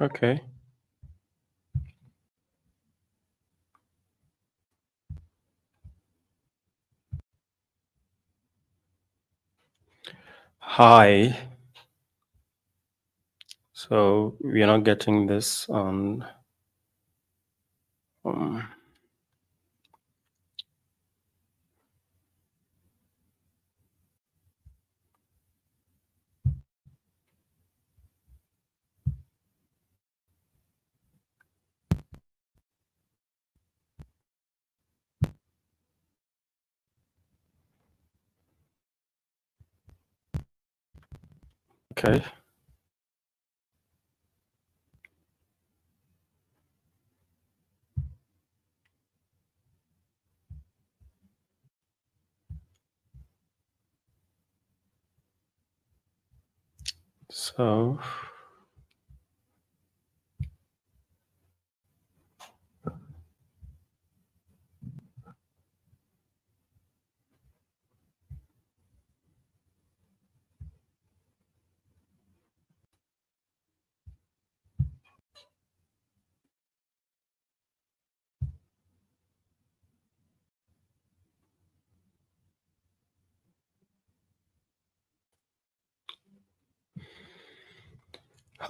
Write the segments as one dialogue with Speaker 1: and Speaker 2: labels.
Speaker 1: Okay. Hi. So we're not getting this on. Um, okay. So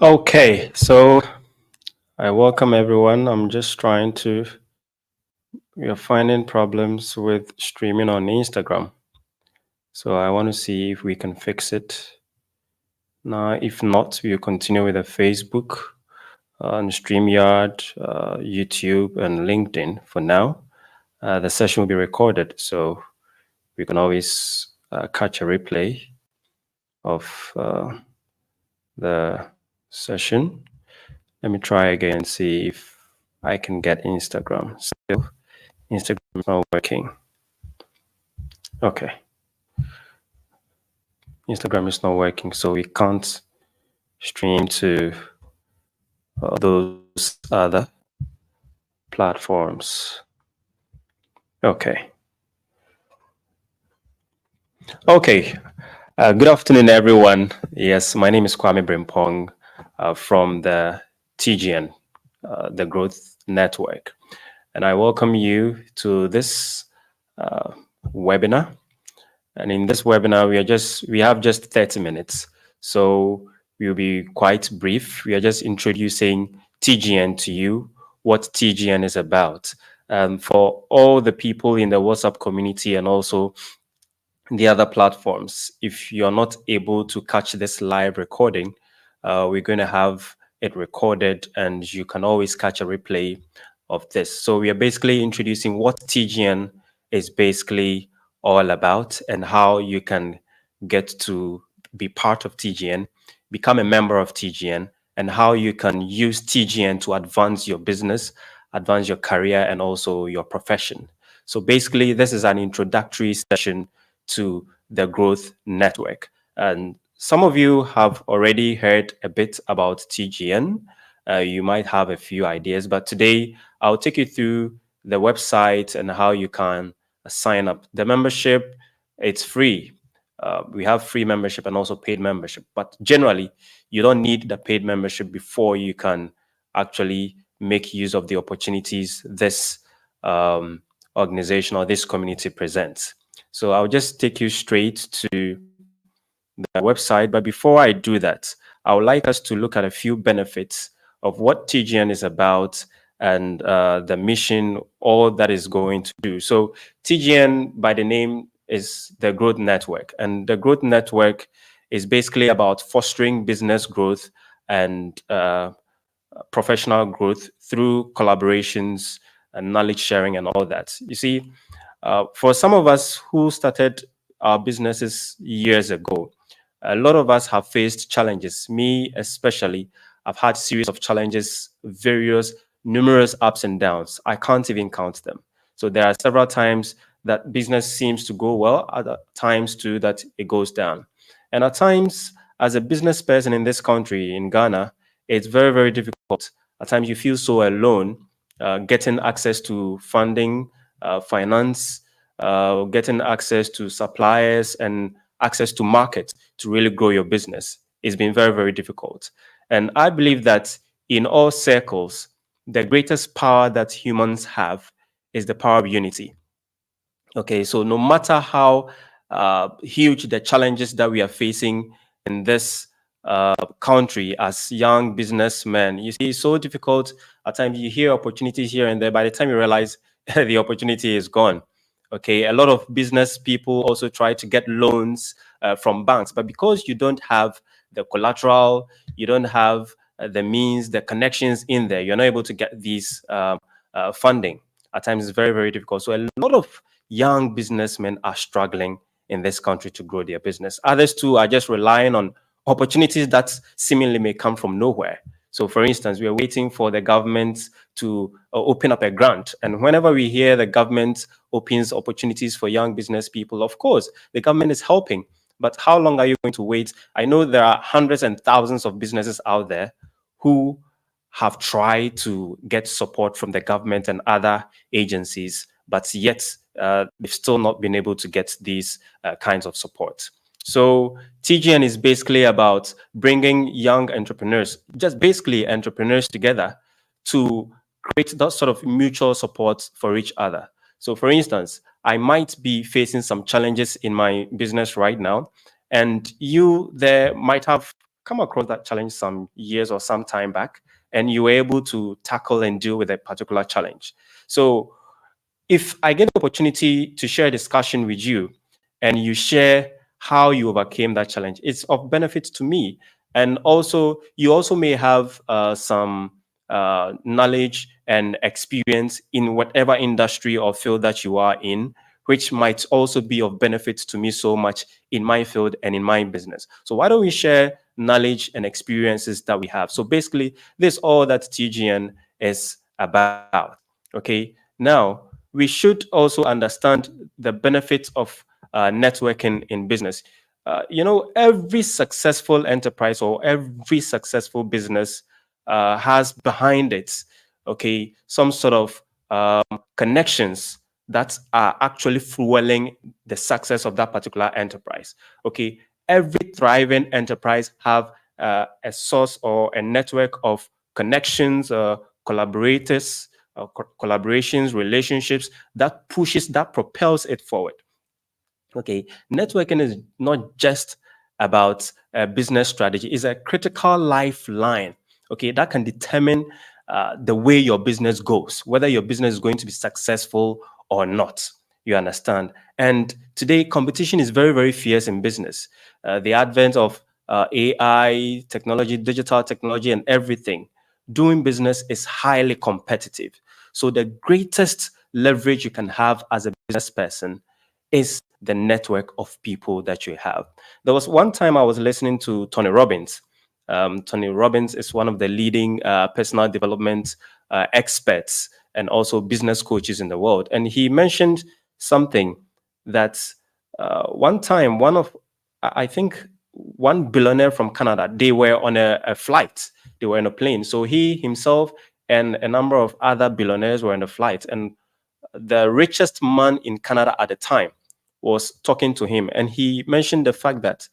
Speaker 1: okay. So I welcome everyone. I'm just trying to. We are finding problems with streaming on Instagram. So I want to see if we can fix it. Now, if not, we'll continue with the Facebook, and StreamYard, YouTube, and LinkedIn for now. The session will be recorded, so we can always catch a replay of the session. Let me try again and see if I can get Instagram. Still, Instagram is not working. Okay, Instagram is not working, so we can't stream to those other platforms. Okay. Okay. Good afternoon, everyone. Yes, my name is Kwame Brimpong from the TGN, the Growth Network. And I welcome you to this webinar. And in this webinar, we have just 30 minutes. So we'll be quite brief. We are just introducing TGN to you, what TGN is about. For all the people in the WhatsApp community and also the other platforms, if you're not able to catch this live recording, we're going to have it recorded and you can always catch a replay of this. So we are basically introducing what TGN is basically all about and how you can get to be part of TGN, become a member of TGN, and how you can use TGN to advance your business, advance your career, and also your profession. So basically, this is an introductory session to the Growth Network. And some of you have already heard a bit about TGN. You might have a few ideas, but today I'll take you through the website and how you can sign up. The membership, it's free. We have free membership and also paid membership, but generally, you don't need the paid membership before you can actually make use of the opportunities this organization or this community presents. So I'll just take you straight to the website. But before I do that, I would like us to look at a few benefits of what TGN is about and the mission, all that is going to do. So TGN, by the name, is the Growth Network. And the Growth Network is basically about fostering business growth and professional growth through collaborations and knowledge sharing and all that. You see, for some of us who started our businesses years ago, a lot of us have faced challenges. Me, especially, I've had series of challenges, various, numerous ups and downs. I can't even count them. So there are several times that business seems to go well, other times too that it goes down. And at times, as a business person in this country, in Ghana, it's very, very difficult. At times, you feel so alone, getting access to funding, finance, getting access to suppliers, and access to market to really grow your business. It's been very, very difficult. And I believe that in all circles, the greatest power that humans have is the power of unity. Okay, so no matter how huge the challenges that we are facing in this country as young businessmen, you see, it's so difficult. At times, you hear opportunities here and there. By the time you realize the opportunity is gone. Okay, a lot of business people also try to get loans from banks, but because you don't have the collateral, you don't have the means, the connections in there, you're not able to get these funding. At times, it's very, very difficult. So a lot of young businessmen are struggling in this country to grow their business. Others too are just relying on opportunities that seemingly may come from nowhere. So, for instance, we are waiting for the government to open up a grant. And whenever we hear the government opens opportunities for young business people, of course, the government is helping. But how long are you going to wait? I know there are hundreds and thousands of businesses out there who have tried to get support from the government and other agencies, but yet they've still not been able to get these kinds of support. So TGN is basically about bringing young entrepreneurs, just basically entrepreneurs together to create that sort of mutual support for each other. So for instance, I might be facing some challenges in my business right now, and you there might have come across that challenge some years or some time back, and you were able to tackle and deal with a particular challenge. So if I get the opportunity to share a discussion with you and you share how you overcame that challenge, it's of benefit to me. And also, you also may have some knowledge and experience in whatever industry or field that you are in, which might also be of benefit to me so much in my field and in my business. So why don't we share knowledge and experiences that we have? So basically, this is all that TGN is about. Okay. Now, we should also understand the benefits of networking in business. Every successful enterprise or every successful business has behind it, okay, some sort of connections that are actually fueling the success of that particular enterprise. Okay, every thriving enterprise have a source or a network of connections, collaborators, collaborations, relationships that pushes, that propels it forward. Okay, networking is not just about a business strategy, it's a critical lifeline, okay, that can determine the way your business goes, whether your business is going to be successful or not. You understand? And today, competition is very, very fierce in business. The advent of AI, technology, digital technology, and everything, doing business is highly competitive. So, the greatest leverage you can have as a business person is the network of people that you have. There was one time I was listening to Tony Robbins. Tony Robbins is one of the leading personal development experts and also business coaches in the world. And he mentioned something that one time, I think, one billionaire from Canada, they were on a flight, they were in a plane. So he himself and a number of other billionaires were in a flight. And the richest man in Canada at the time was talking to him, and he mentioned the fact that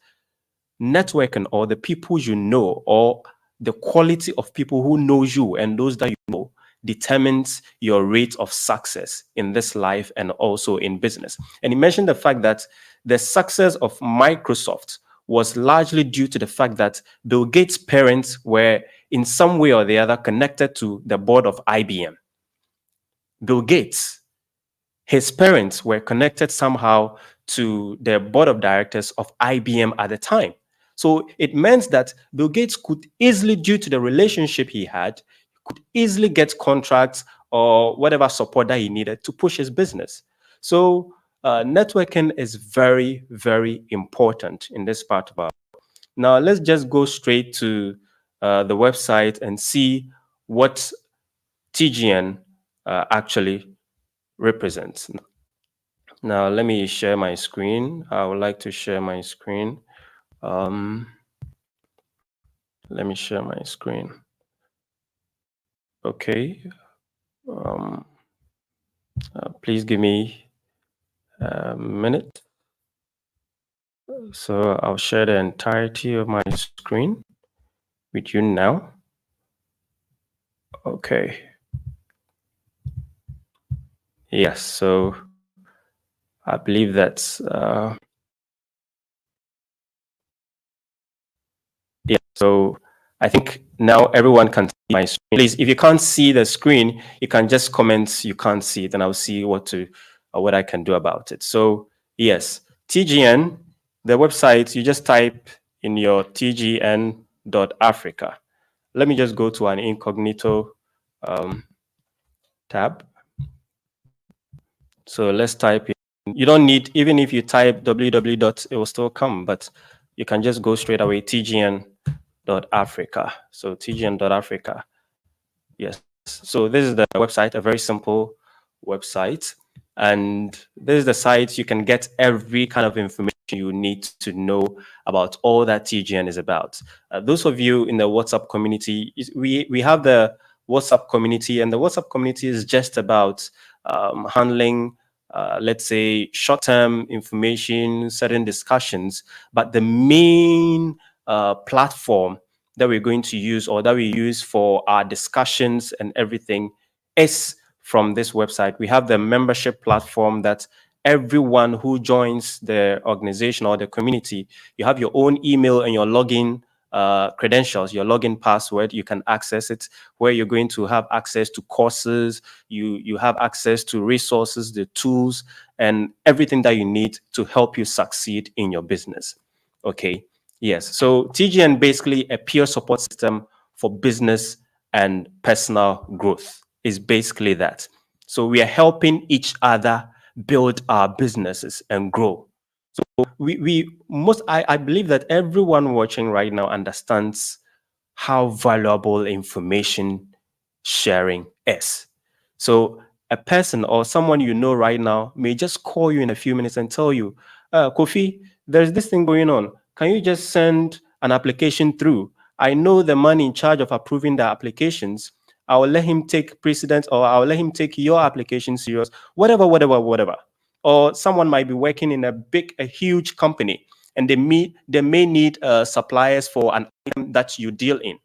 Speaker 1: networking, or the people you know, or the quality of people who know you and those that you know, determines your rate of success in this life and also in business. And he mentioned the fact that the success of Microsoft was largely due to the fact that Bill Gates' parents were in some way or the other connected to the board of IBM. Bill Gates, his parents were connected somehow to the board of directors of IBM at the time. So it meant that Bill Gates could easily, due to the relationship he had, could easily get contracts or whatever support that he needed to push his business. So networking is very, very important in this part of our. Now let's just go straight to the website and see what TGN actually represents. Now, let me share my screen. I would like to share my screen. Let me share my screen. Okay. Please give me a minute. So I'll share the entirety of my screen with you now. Okay. Yes. So I believe that's yeah. So I think now everyone can see my screen. Please, if you can't see the screen, you can just comment you can't see it, and I'll see what I can do about it. So yes, TGN, the website, you just type in your tgn.africa. Let me just go to an incognito tab. So let's type in. You don't need, even if you type www dot, it will still come, but you can just go straight away tgn.africa. So tgn.africa. Yes. So this is the website, a very simple website. And this is the site you can get every kind of information you need to know about all that TGN is about. Those of you in the WhatsApp community, we have the WhatsApp community, and the WhatsApp community is just about handling, let's say, short-term information, certain discussions. But the main platform that we're going to use, or that we use for our discussions and everything, is from this website. We have the membership platform that everyone who joins the organization or the community, you have your own email and your login credentials, your login password. You can access it, where you're going to have access to courses, you have access to resources, the tools, and everything that you need to help you succeed in your business. Okay. Yes. So TGN, basically a peer support system for business and personal growth, is basically that. So we are helping each other build our businesses and grow. So I believe that everyone watching right now understands how valuable information sharing is. So a person or someone you know right now may just call you in a few minutes and tell you, Kofi, there's this thing going on. Can you just send an application through? I know the man in charge of approving the applications. I will let him take precedence, or I'll let him take your application serious, whatever, whatever, whatever. Or someone might be working in a huge company, and they may need suppliers for an item that you deal in.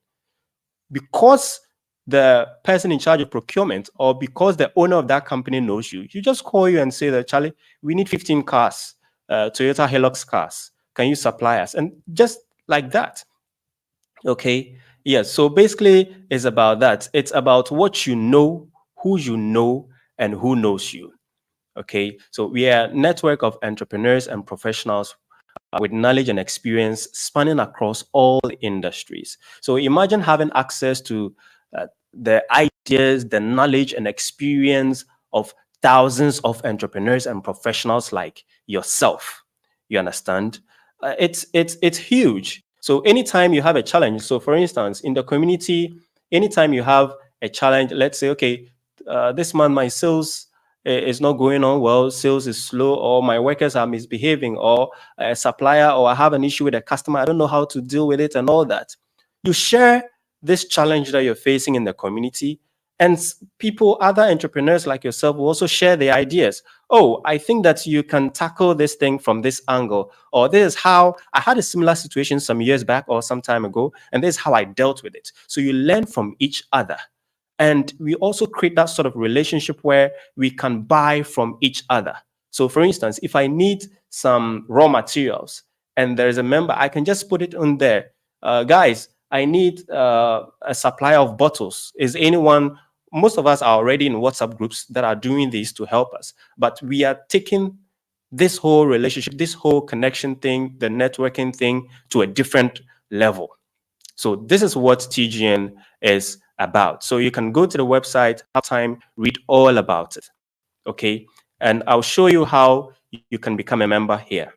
Speaker 1: Because the person in charge of procurement, or because the owner of that company knows you, you just call you and say that, Charlie, we need 15 cars, Toyota Hilux cars. Can you supply us? And just like that. Okay. Yes. So basically, it's about that. It's about what you know, who you know, and who knows you. Okay. So we are a network of entrepreneurs and professionals with knowledge and experience spanning across all industries. So imagine having access to the ideas, the knowledge, and experience of thousands of entrepreneurs and professionals like yourself. You understand? It's huge. So anytime you have a challenge, so for instance, in the community, anytime you have a challenge, let's say, okay, this month my sales is not going on well, sales is slow, or my workers are misbehaving, or a supplier, or I have an issue with a customer, I don't know how to deal with it, and all that. You share this challenge that you're facing in the community, and people, other entrepreneurs like yourself, will also share their ideas. Oh, I think that you can tackle this thing from this angle, or this is how I had a similar situation some years back or some time ago, and this is how I dealt with it. So you learn from each other. And we also create that sort of relationship where we can buy from each other. So, for instance, if I need some raw materials and there is a member, I can just put it on there. Guys, I need a supply of bottles. Is anyone, most of us are already in WhatsApp groups that are doing this to help us, but we are taking this whole relationship, this whole connection thing, the networking thing to a different level. So this is what TGN is about. So you can go to the website, have time, read all about it. Okay. And I'll show you how you can become a member here.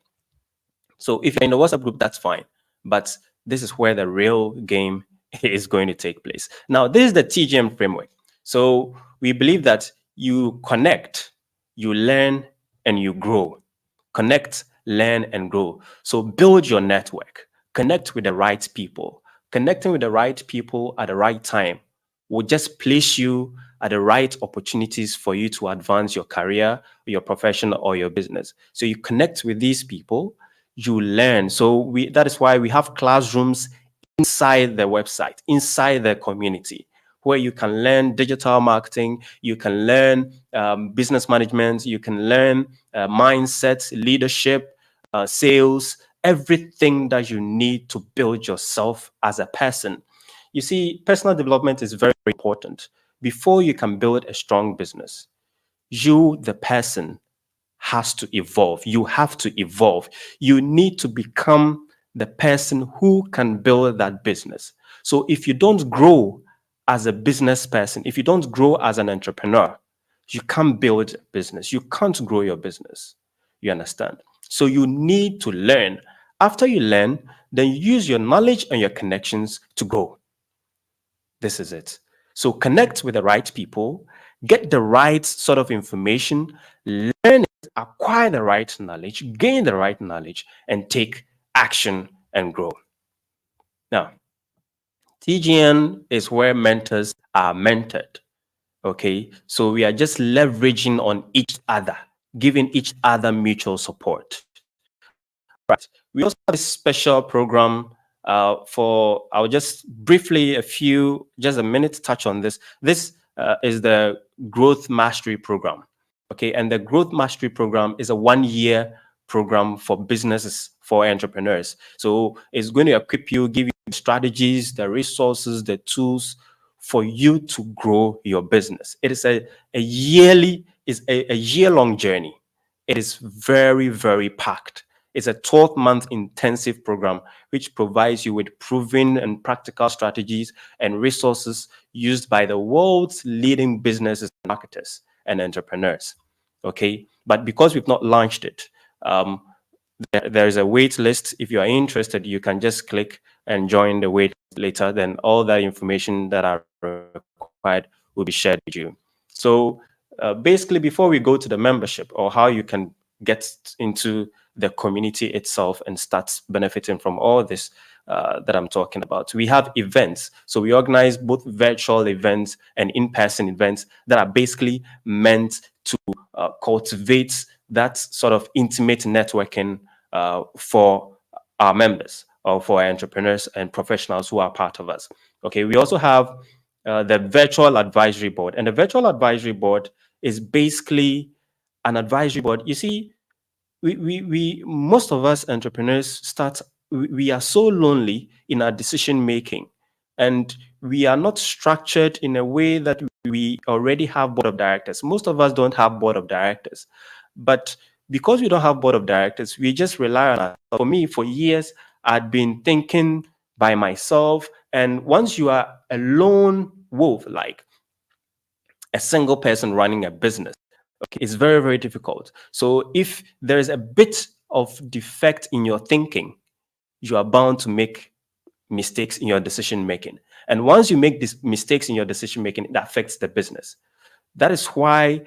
Speaker 1: So if you're in the WhatsApp group, that's fine. But this is where the real game is going to take place. Now, this is the TGM framework. So we believe that you connect, you learn, and you grow. Connect, learn, and grow. So build your network. Connect with the right people. Connecting with the right people at the right time will just place you at the right opportunities for you to advance your career, your profession, or your business. So you connect with these people, you learn. So that is why we have classrooms inside the website, inside the community, where you can learn digital marketing, you can learn business management, you can learn mindset, leadership, sales, everything that you need to build yourself as a person. You see, personal development is very, very important. Before you can build a strong business, you, the person, has to evolve. You have to evolve. You need to become the person who can build that business. So if you don't grow as a business person, if you don't grow as an entrepreneur, you can't build a business. You can't grow your business. You understand? So you need to learn. After you learn, then you use your knowledge and your connections to grow. This is it. So connect with the right people, get the right sort of information, learn it, acquire the right knowledge, gain the right knowledge, and take action and grow. Now, TGN is where mentors are mentored. Okay, so we are just leveraging on each other, giving each other mutual support. Right. We also have a special program for, I'll just briefly, just a minute, touch on this. This is the Growth Mastery Program. Okay, and the Growth Mastery Program is a 1-year program for businesses, for entrepreneurs. So it's going to equip you, give you the strategies, the resources, the tools for you to grow your business. It is a year-long journey. It is very, very packed. It's a 12-month intensive program which provides you with proven and practical strategies and resources used by the world's leading businesses, marketers, and entrepreneurs. Okay, but because we've not launched it, there is a wait list. If you are interested, you can just click and join the wait later. Then all that information that are required will be shared with you. So basically, before we go to the membership or how you can get into the community itself and start benefiting from all this that I'm talking about, we have events. So we organize both virtual events and in-person events that are basically meant to cultivate that sort of intimate networking for our members or for our entrepreneurs and professionals who are part of us. Okay, we also have the virtual advisory board, and the virtual advisory board is basically an advisory board. You see, we most of us entrepreneurs we are so lonely in our decision making, and we are not structured in a way that we already have board of directors. Most of us don't have board of directors, but because we don't have board of directors, we just rely on us. For me, for years, I'd been thinking by myself, and once you are a lone wolf, like a single person running a business, okay, it's very, very difficult. So if there is a bit of defect in your thinking, you are bound to make mistakes in your decision making. And once you make these mistakes in your decision making, it affects the business. That is why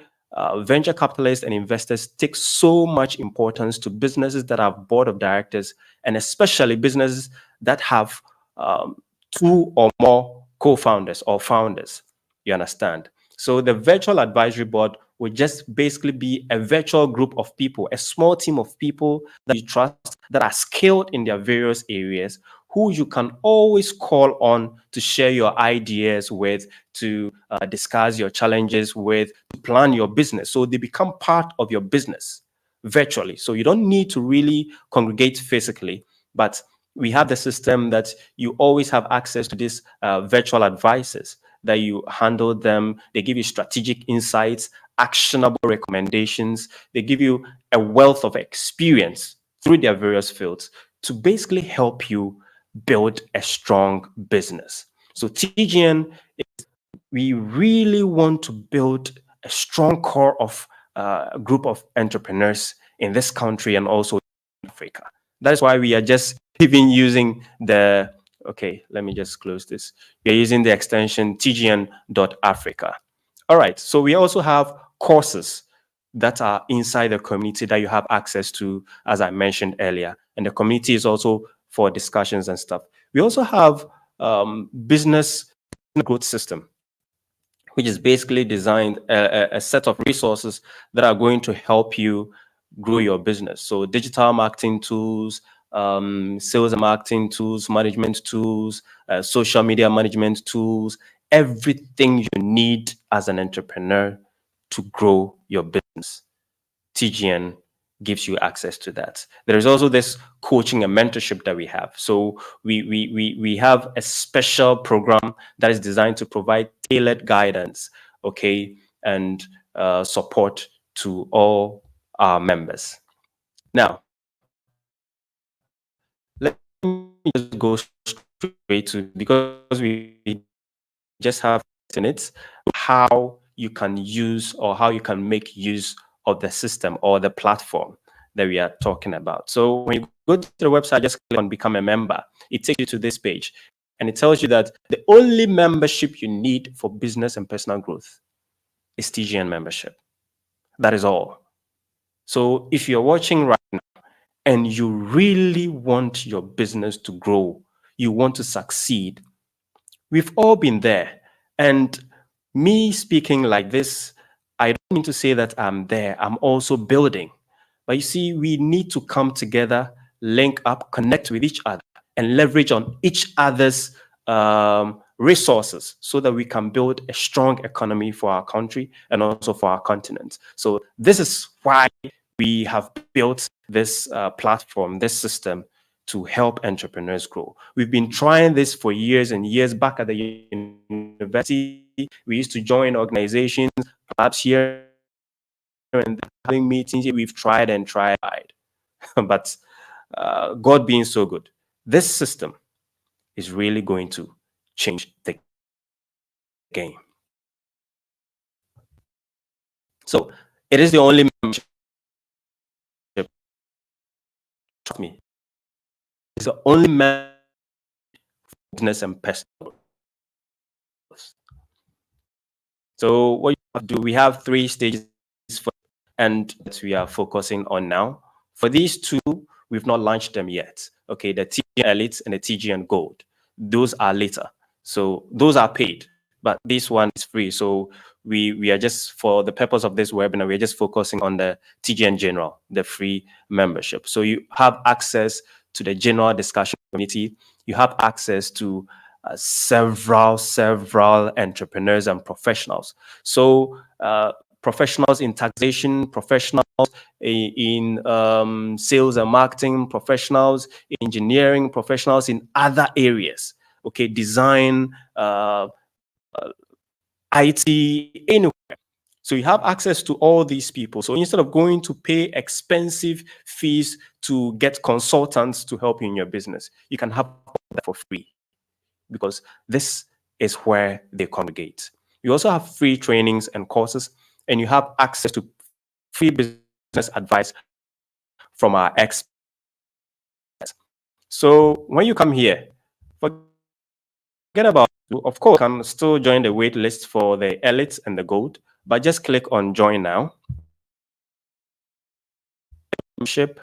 Speaker 1: venture capitalists and investors take so much importance to businesses that have board of directors, and especially businesses that have 2 or more co-founders or founders. You understand? So the virtual advisory board will just basically be a virtual group of people, a small team of people that you trust, that are skilled in their various areas, who you can always call on to share your ideas with, to discuss your challenges with, to plan your business. So they become part of your business virtually. So you don't need to really congregate physically, but we have the system that you always have access to these virtual advisors, that you handle them. They give you strategic insights, actionable recommendations. They give you a wealth of experience through their various fields to basically help you build a strong business. So TGN, we really want to build a strong core of a group of entrepreneurs in this country and also in Africa. That is why we are just even using the, okay, let me just close this. We are using the extension tgn.africa. All right, so we also have courses that are inside the community that you have access to, as I mentioned earlier. And the community is also for discussions and stuff. We also have business growth system, which is basically designed a set of resources that are going to help you grow your business. So digital marketing tools, sales and marketing tools, management tools, social media management tools, everything you need as an entrepreneur to grow your business. TGN gives you access to that. There is also this coaching and mentorship that we have. So we have a special program that is designed to provide tailored guidance, okay, and support to all our members. Now, let me just go straight to, because we just have minutes, how you can use or how you can make use of the system or the platform that we are talking about. So when you go to the website, just click on become a member. It takes you to this page and it tells you that the only membership you need for business and personal growth is TGN membership. That is all. So if you're watching right and you really want your business to grow, you want to succeed, we've all been there. And me speaking like this, I don't mean to say that I'm there, I'm also building. But you see, we need to come together, link up, connect with each other, and leverage on each other's resources so that we can build a strong economy for our country and also for our continent. So, this is why we have built this platform, this system to help entrepreneurs grow. We've been trying this for years and years. Back at the university, we used to join organizations, perhaps here and there, having meetings. We've tried and tried. But God being so good, this system is really going to change the game. So it is the only membership, trust me, it's the only membership for business and personal. So what you have to do, we have 3 stages for, and that we are focusing on now. For these two, we've not launched them yet. Okay, the TGN Elite and the TGN Gold. Those are later. So those are paid, but this one is free. So we are just, for the purpose of this webinar, we're just focusing on the TGN General, the free membership. So you have access to the general discussion community. You have access to several entrepreneurs and professionals. So professionals in taxation, professionals in sales and marketing, professionals in engineering, professionals in other areas. Okay, design, IT, anywhere. So you have access to all these people. So instead of going to pay expensive fees to get consultants to help you in your business, you can have that for free, because this is where they congregate. You also have free trainings and courses, and you have access to free business advice from our experts. So when you come here, forget about, of course, you can still join the wait list for the Elite and the Gold, but just click on Join Now. Membership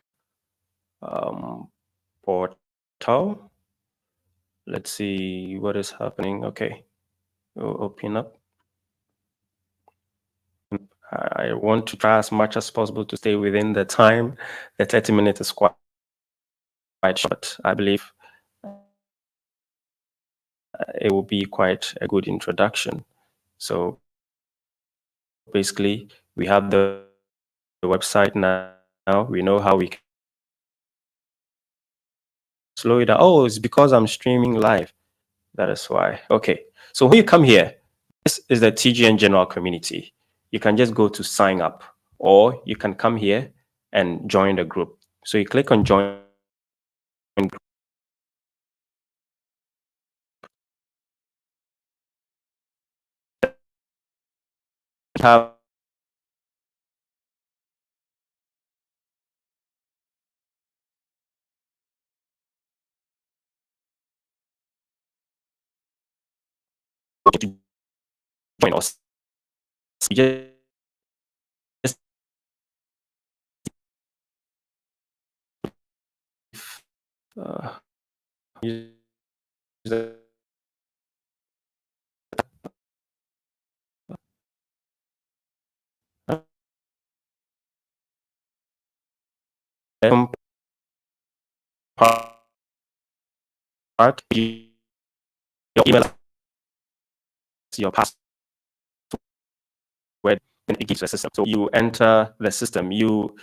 Speaker 1: portal. Let's see what is happening. Okay, we'll open up. I want to try as much as possible to stay within the time. The 30 minutes is quite short. I believe it will be quite a good introduction. So basically, we have the website now. We know how we can slow it down. Oh, it's because I'm streaming live. That is why. Okay. So when you come here, this is the TGN General Community. You can just go to sign up, or you can come here and join the group. So you click on join group. Have to join us. You just use the part, your email your password, and it gives the system. So you enter the system, you